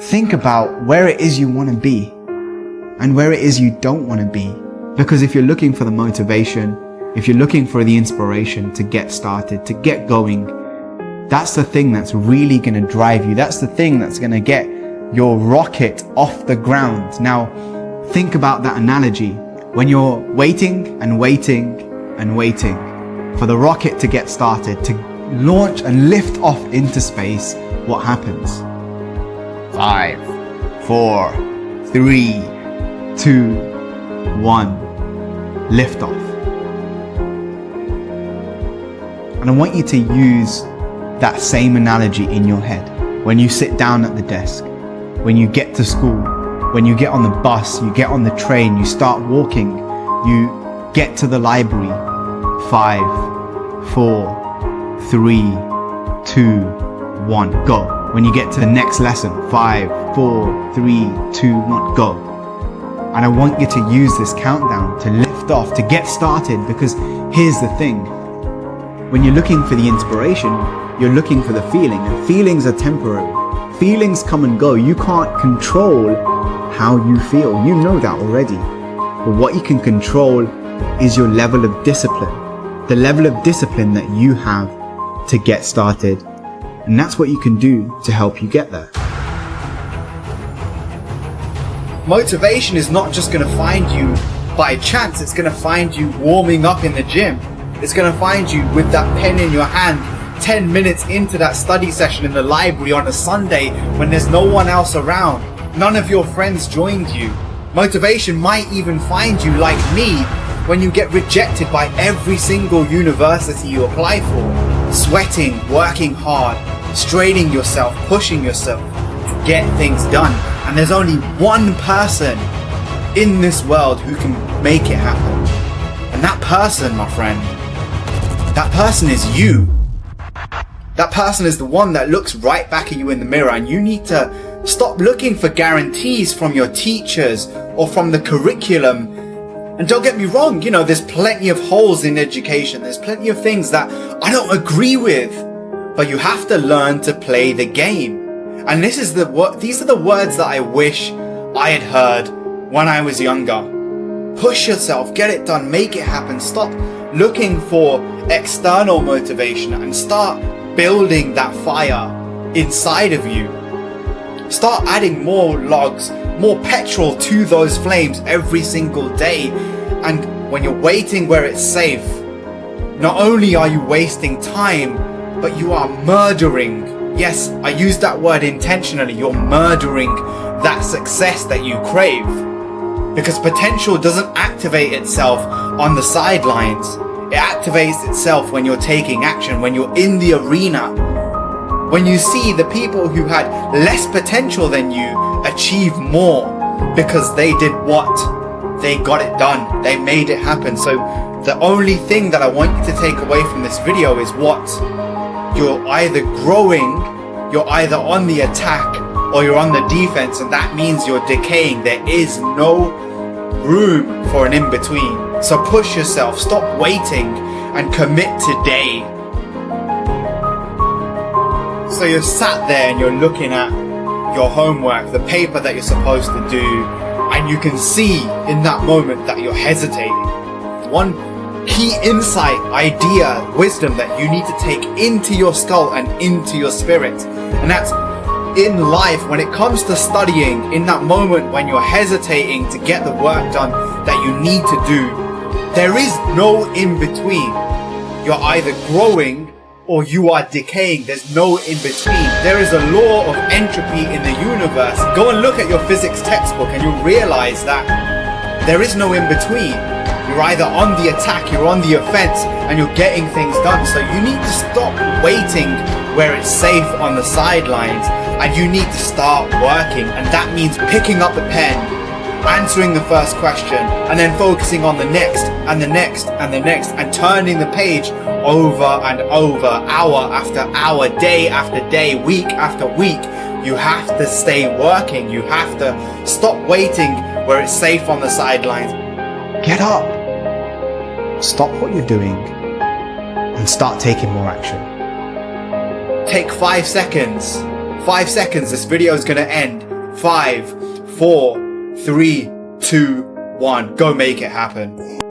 think about where it is you want to be and where it is you don't want to be. Because if you're looking for the motivation, if you're looking for the inspiration to get started, to get going, that's the thing that's really going to drive you. That's the thing that's going to get your rocket off the ground. Now, think about that analogy. When you're waiting and waiting and waiting for the rocket to get started, to launch and lift off into space, what happens? 5, 4, 3, 2, 1, lift off. And I want you to use that same analogy in your head. When you sit down at the desk, when you get to school, when you get on the bus, you get on the train, you start walking, you get to the library. 5, 4, 3, 2, 1, go. When you get to the next lesson, 5, 4, 3, 2, 1, go. And I want you to use this countdown to lift off, to get started, because here's the thing. When you're looking for the inspiration, you're looking for the feeling, and feelings are temporary. Feelings come and go. You can't control how you feel. You know that already. But what you can control is your level of discipline. The level of discipline that you have to get started. And that's what you can do to help you get there. Motivation is not just going to find you by chance. It's going to find you warming up in the gym. It's going to find you with that pen in your hand 10 minutes into that study session in the library on a Sunday when there's no one else around. None of your friends joined you. Motivation might even find you like me when you get rejected by every single university you apply for. Sweating, working hard, straining yourself, pushing yourself to get things done. And there's only one person in this world who can make it happen. And that person, my friend, that person is you. That person is the one that looks right back at you in the mirror, and you need to stop looking for guarantees from your teachers or from the curriculum. And don't get me wrong, there's plenty of holes in education. There's plenty of things that I don't agree with, but you have to learn to play the game. And these are the words that I wish I had heard when I was younger. Push yourself, get it done, make it happen. Stop looking for external motivation and start building that fire inside of you. Start adding more logs, more petrol to those flames every single day. And when you're waiting where it's safe, not only are you wasting time, but you are murdering. Yes, I use that word intentionally. You're murdering that success that you crave. Because potential doesn't activate itself on the sidelines. It activates itself when you're taking action, when you're in the arena. When you see the people who had less potential than you achieve more because they did what? They got it done. They made it happen. So the only thing that I want you to take away from this video is what? You're either growing, you're either on the attack, or you're on the defense, and that means you're decaying. There is no room for an in-between. So push yourself, stop waiting, and commit today. So you're sat there and you're looking at your homework, the paper that you're supposed to do, and you can see in that moment that you're hesitating. One key insight, idea, wisdom that you need to take into your skull and into your spirit, and that's in life, when it comes to studying, in that moment when you're hesitating to get the work done that you need to do, there is no in-between. You're either growing or you are decaying. There's no in-between. There is a law of entropy in the universe. Go and look at your physics textbook and you'll realize that there is no in-between. You're either on the attack, you're on the offense, and you're getting things done. So you need to stop waiting where it's safe on the sidelines, and you need to start working. And that means picking up the pen, answering the first question, and then focusing on the next and the next and the next, and turning the page over and over, hour after hour, day after day, week after week. You have to stay working. You have to stop waiting where it's safe on the sidelines. Get up, stop what you're doing, and start taking more action. Take 5 seconds. 5 seconds, this video is going to end. 5, 4, 3, 2, 1. Go make it happen.